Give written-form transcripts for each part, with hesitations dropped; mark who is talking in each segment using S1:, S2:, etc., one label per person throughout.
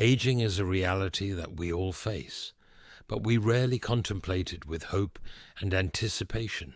S1: Aging is a reality that we all face, but we rarely contemplate it with hope and anticipation.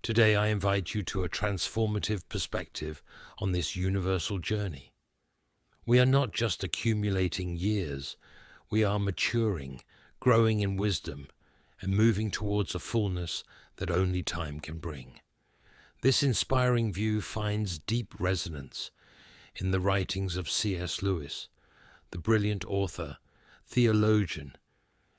S1: Today I invite you to a transformative perspective on this universal journey. We are not just accumulating years, we are maturing, growing in wisdom, and moving towards a fullness that only time can bring. This inspiring view finds deep resonance in the writings of C.S. Lewis, the brilliant author, theologian,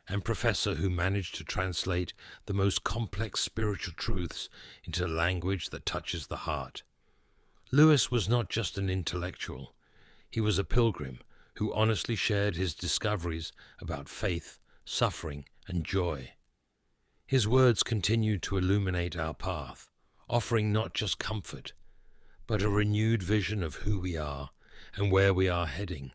S1: and professor who managed to translate the most complex spiritual truths into language that touches the heart. Lewis was not just an intellectual, he was a pilgrim who honestly shared his discoveries about faith, suffering, and joy. His words continue to illuminate our path, offering not just comfort, but a renewed vision of who we are and where we are heading.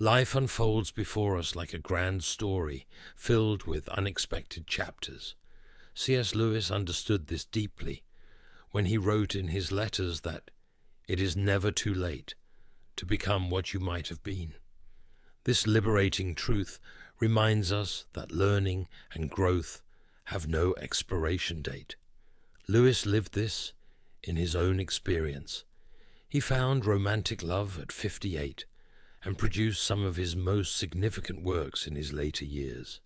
S1: Life unfolds before us like a grand story filled with unexpected chapters. C.S. Lewis understood this deeply when he wrote in his letters that it is never too late to become what you might have been. This liberating truth reminds us that learning and growth have no expiration date. Lewis lived this in his own experience. He found romantic love at 58 and produced some of his most significant works in his later years.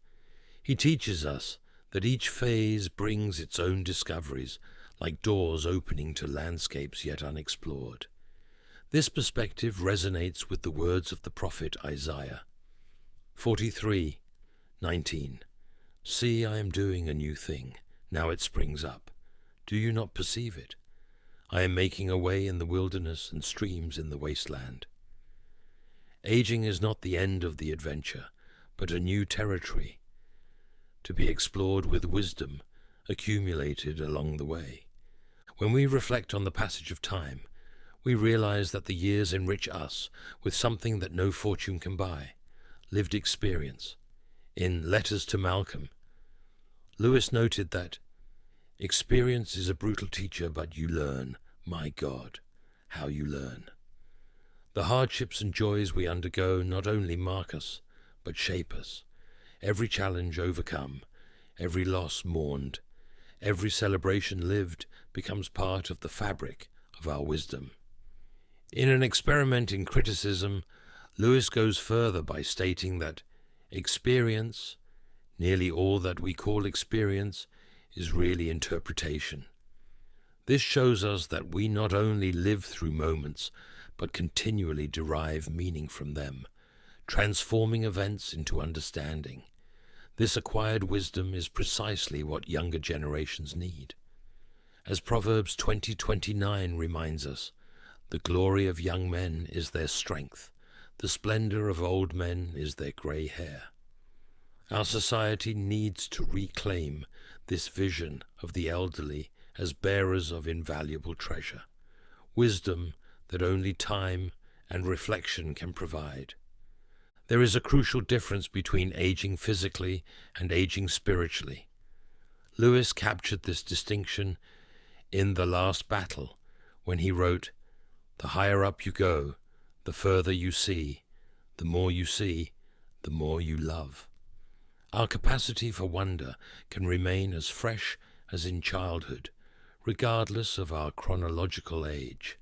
S1: He teaches us that each phase brings its own discoveries, like doors opening to landscapes yet unexplored. This perspective resonates with the words of the prophet Isaiah. 43:19. See, I am doing a new thing. Now it springs up. Do you not perceive it? I am making a way in the wilderness and streams in the wasteland. Aging is not the end of the adventure, but a new territory to be explored with wisdom accumulated along the way. When we reflect on the passage of time, we realize that the years enrich us with something that no fortune can buy: lived experience. In Letters to Malcolm, Lewis noted that experience is a brutal teacher, but you learn, my God, how you learn. The hardships and joys we undergo not only mark us, but shape us. Every challenge overcome, every loss mourned, every celebration lived becomes part of the fabric of our wisdom. In an experiment in criticism, Lewis goes further by stating that experience, nearly all that we call experience, is really interpretation. This shows us that we not only live through moments, but continually derive meaning from them, transforming events into understanding. This acquired wisdom is precisely what younger generations need. As Proverbs 20:29 reminds us, the glory of young men is their strength, the splendor of old men is their gray hair. Our society needs to reclaim this vision of the elderly as bearers of invaluable treasure, wisdom that only time and reflection can provide. There is a crucial difference between aging physically and aging spiritually. Lewis captured this distinction in The Last Battle when he wrote, "The higher up you go, the further you see. The more you see, the more you love." Our capacity for wonder can remain as fresh as in childhood, regardless of our chronological age.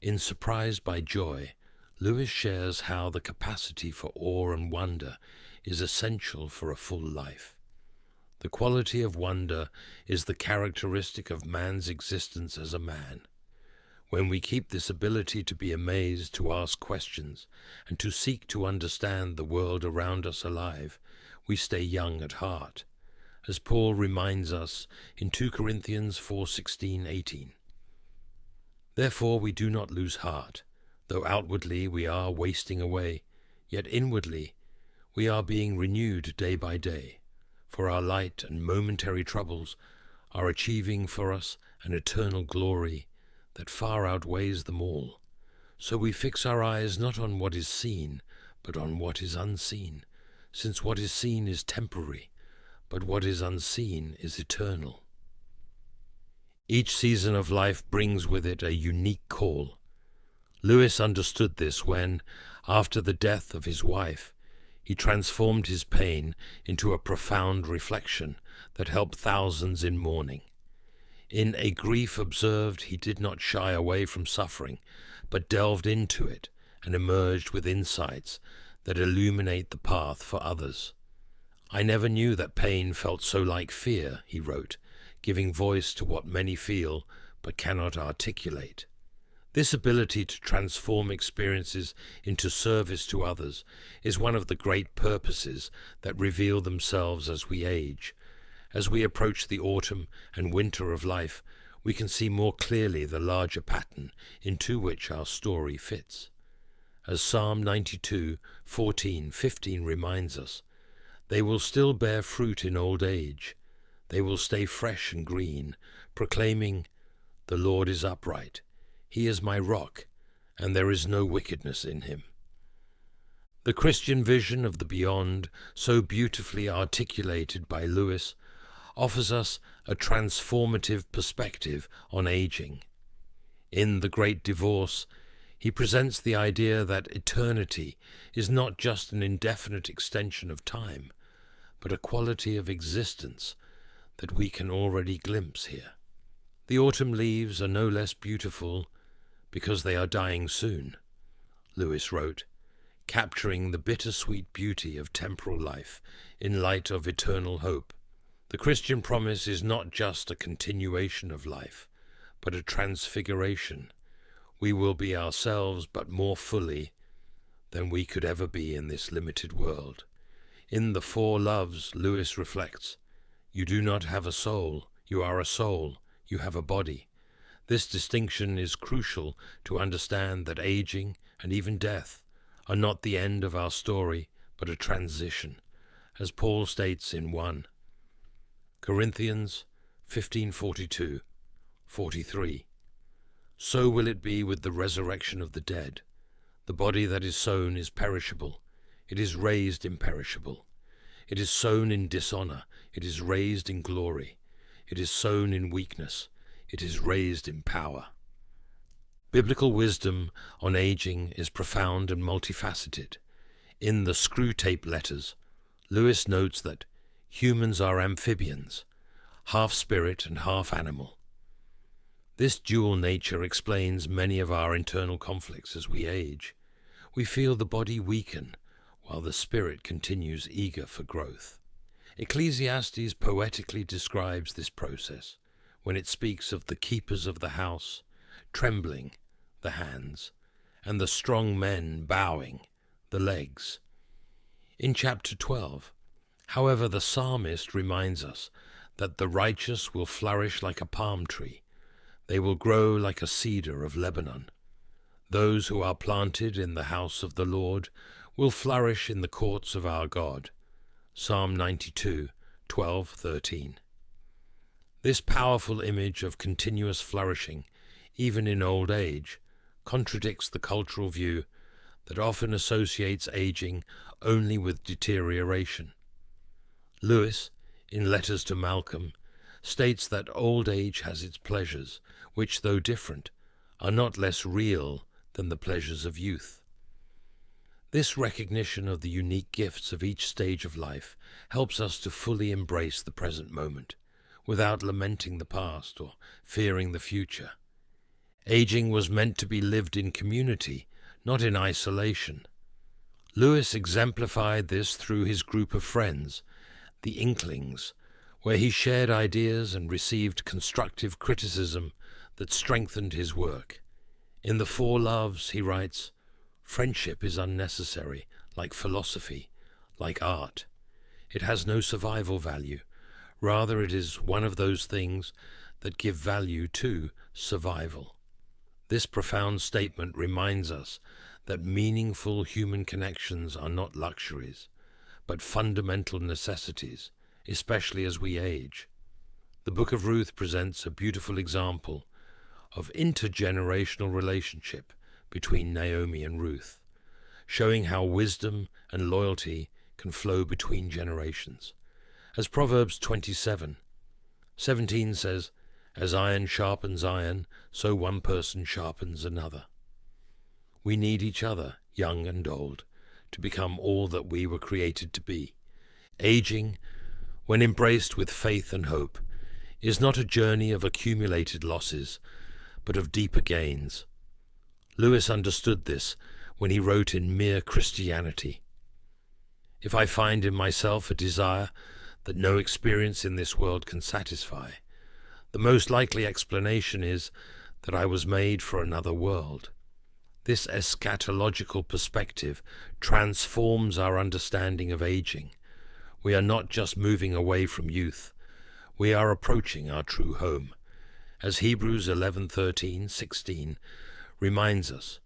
S1: In Surprised by Joy, Lewis shares how the capacity for awe and wonder is essential for a full life. The quality of wonder is the characteristic of man's existence as a man. When we keep this ability to be amazed, to ask questions, and to seek to understand the world around us alive, we stay young at heart, as Paul reminds us in 2 Corinthians 4:16-18. Therefore we do not lose heart, though outwardly we are wasting away, yet inwardly we are being renewed day by day, for our light and momentary troubles are achieving for us an eternal glory that far outweighs them all. So we fix our eyes not on what is seen, but on what is unseen, since what is seen is temporary, but what is unseen is eternal. Each season of life brings with it a unique call. Lewis understood this when, after the death of his wife, he transformed his pain into a profound reflection that helped thousands in mourning. In A Grief Observed, he did not shy away from suffering, but delved into it and emerged with insights that illuminate the path for others. "I never knew that pain felt so like fear," he wrote, giving voice to what many feel but cannot articulate. This ability to transform experiences into service to others is one of the great purposes that reveal themselves as we age. As we approach the autumn and winter of life, we can see more clearly the larger pattern into which our story fits. As Psalm 92:14-15 reminds us, "They will still bear fruit in old age. They will stay fresh and green, proclaiming, 'The Lord is upright. He is my rock, and there is no wickedness in him.'" The Christian vision of the beyond, so beautifully articulated by Lewis, offers us a transformative perspective on aging. In The Great Divorce, he presents the idea that eternity is not just an indefinite extension of time, but a quality of existence that we can already glimpse here. "The autumn leaves are no less beautiful because they are dying soon," Lewis wrote, capturing the bittersweet beauty of temporal life in light of eternal hope. The Christian promise is not just a continuation of life, but a transfiguration. We will be ourselves, but more fully than we could ever be in this limited world. In The Four Loves, Lewis reflects, "You do not have a soul, you are a soul, you have a body." This distinction is crucial to understand that aging and even death are not the end of our story, but a transition, as Paul states in 1 Corinthians 15:42-43. "So will it be with the resurrection of the dead. The body that is sown is perishable, it is raised imperishable. It is sown in dishonor, it is raised in glory. It is sown in weakness, it is raised in power." Biblical wisdom on aging is profound and multifaceted. In The Screwtape Letters, Lewis notes that humans are amphibians, half spirit and half animal. This dual nature explains many of our internal conflicts as we age. We feel the body weaken, while the spirit continues eager for growth. Ecclesiastes poetically describes this process when it speaks of the keepers of the house trembling the hands, and the strong men bowing the legs. In chapter 12, however, the psalmist reminds us that the righteous will flourish like a palm tree. They will grow like a cedar of Lebanon. Those who are planted in the house of the Lord will flourish in the courts of our God. Psalm 92:12-13. This powerful image of continuous flourishing, even in old age, contradicts the cultural view that often associates aging only with deterioration. Lewis, in Letters to Malcolm, states that old age has its pleasures, which, though different, are not less real than the pleasures of youth. This recognition of the unique gifts of each stage of life helps us to fully embrace the present moment, without lamenting the past or fearing the future. Aging was meant to be lived in community, not in isolation. Lewis exemplified this through his group of friends, the Inklings, where he shared ideas and received constructive criticism that strengthened his work. In The Four Loves, he writes, "Friendship is unnecessary, like philosophy, like art. It has no survival value. Rather, it is one of those things that give value to survival." This profound statement reminds us that meaningful human connections are not luxuries, but fundamental necessities, especially as we age. The Book of Ruth presents a beautiful example of intergenerational relationship between Naomi and Ruth, showing how wisdom and loyalty can flow between generations. As Proverbs 27:17 says, "As iron sharpens iron, so one person sharpens another." We need each other, young and old, to become all that we were created to be. Aging, when embraced with faith and hope, is not a journey of accumulated losses, but of deeper gains. Lewis understood this when he wrote in Mere Christianity. If I find in myself a desire that no experience in this world can satisfy, the most likely explanation is that I was made for another world. This eschatological perspective transforms our understanding of aging. We are not just moving away from youth, we are approaching our true home. As Hebrews 11:13-16 reminds us,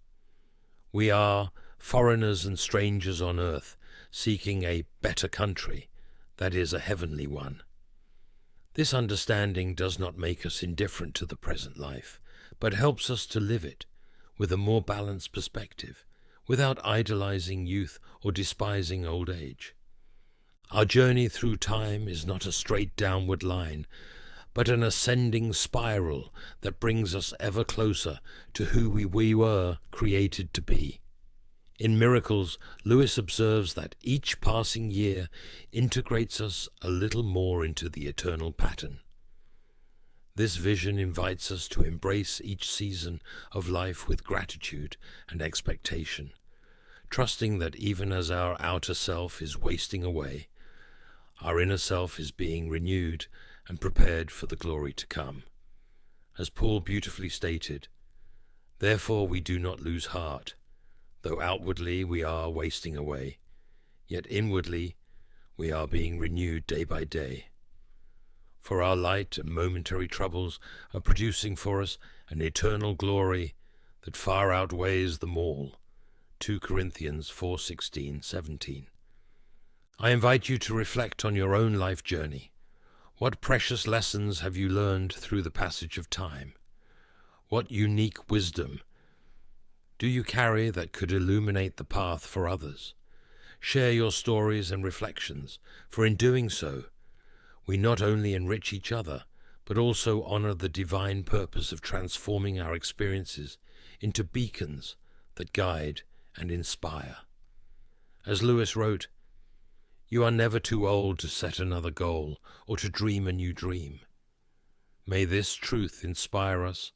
S1: we are foreigners and strangers on earth, seeking a better country, that is, a heavenly one. This understanding does not make us indifferent to the present life, but helps us to live it with a more balanced perspective, without idolizing youth or despising old age. Our journey through time is not a straight downward line, but an ascending spiral that brings us ever closer to who we were created to be. In Miracles, Lewis observes that each passing year integrates us a little more into the eternal pattern. This vision invites us to embrace each season of life with gratitude and expectation, trusting that even as our outer self is wasting away, our inner self is being renewed and prepared for the glory to come. As Paul beautifully stated, "Therefore we do not lose heart. Though outwardly we are wasting away, yet inwardly we are being renewed day by day. For our light and momentary troubles are producing for us an eternal glory that far outweighs them all." 2 Corinthians 4:16-17. I invite you to reflect on your own life journey. What precious lessons have you learned through the passage of time? What unique wisdom do you carry that could illuminate the path for others? Share your stories and reflections, for in doing so, we not only enrich each other, but also honor the divine purpose of transforming our experiences into beacons that guide and inspire. As Lewis wrote, "You are never too old to set another goal or to dream a new dream." May this truth inspire us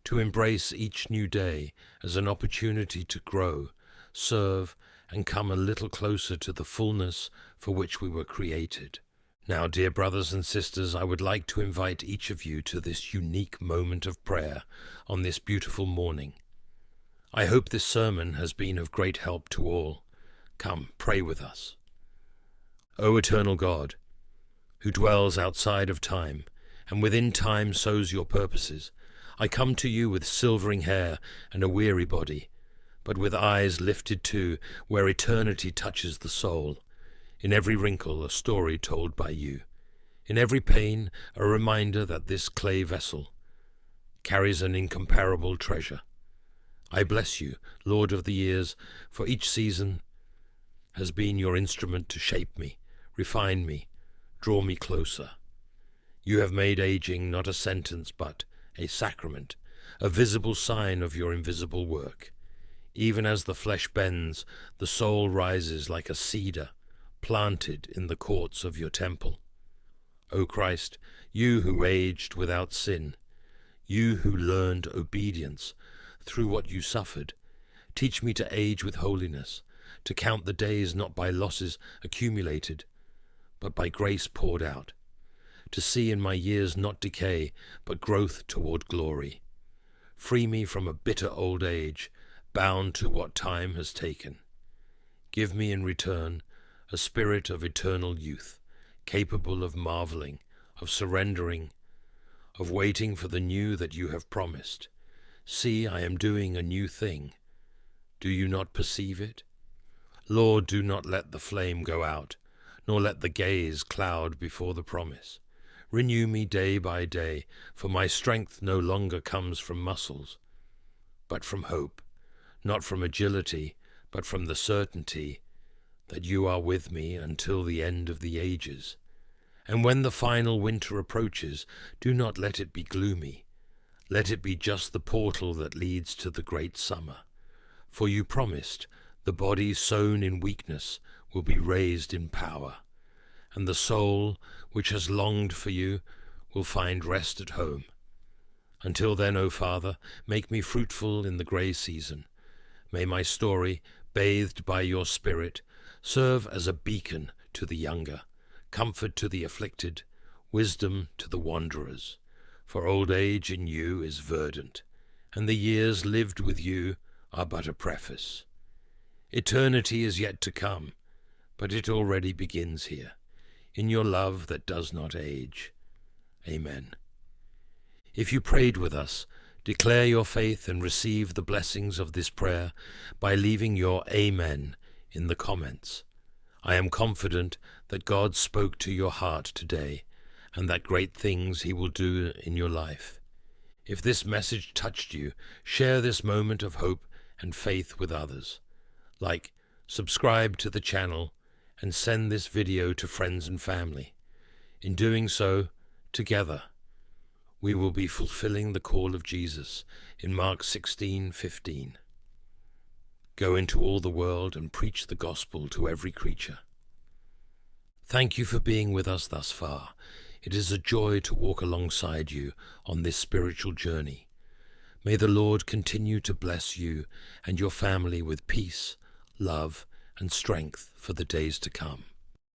S1: to embrace each new day as an opportunity to grow, serve, and come a little closer to the fullness for which we were created. Now, dear brothers and sisters, I would like to invite each of you to this unique moment of prayer on this beautiful morning. I hope this sermon has been of great help to all. Come, pray with us. O eternal God, who dwells outside of time, and within time sows your purposes, I come to you with silvering hair and a weary body, but with eyes lifted to where eternity touches the soul. In every wrinkle a story told by you. In every pain a reminder that this clay vessel carries an incomparable treasure. I bless you, Lord of the years, for each season has been your instrument to shape me, refine me, draw me closer. You have made aging not a sentence but a sacrament, a visible sign of your invisible work. Even as the flesh bends, the soul rises like a cedar planted in the courts of your temple. O Christ, you who aged without sin, you who learned obedience through what you suffered, teach me to age with holiness, to count the days not by losses accumulated, but by grace poured out, to see in my years not decay, but growth toward glory. Free me from a bitter old age, bound to what time has taken. Give me in return a spirit of eternal youth, capable of marveling, of surrendering, of waiting for the new that you have promised. See, I am doing a new thing. Do you not perceive it? Lord, do not let the flame go out, nor let the gaze cloud before the promise. Renew me day by day, for my strength no longer comes from muscles, but from hope, not from agility, but from the certainty that you are with me until the end of the ages. And when the final winter approaches, do not let it be gloomy. Let it be just the portal that leads to the great summer. For you promised, the body sown in weakness will be raised in power, and the soul which has longed for you will find rest at home. Until then, O Father, make me fruitful in the grey season. May my story, bathed by your Spirit, serve as a beacon to the younger, comfort to the afflicted, wisdom to the wanderers. For old age in you is verdant, and the years lived with you are but a preface. Eternity is yet to come, but it already begins here, in your love that does not age. Amen. If you prayed with us, declare your faith and receive the blessings of this prayer by leaving your Amen in the comments. I am confident that God spoke to your heart today and that great things he will do in your life. If this message touched you, share this moment of hope and faith with others. Like, subscribe to the channel, and send this video to friends and family. In doing so, together, we will be fulfilling the call of Jesus in Mark 16:15. Go into all the world and preach the gospel to every creature. Thank you for being with us thus far. It is a joy to walk alongside you on this spiritual journey. May the Lord continue to bless you and your family with peace, love, and strength for the days to come.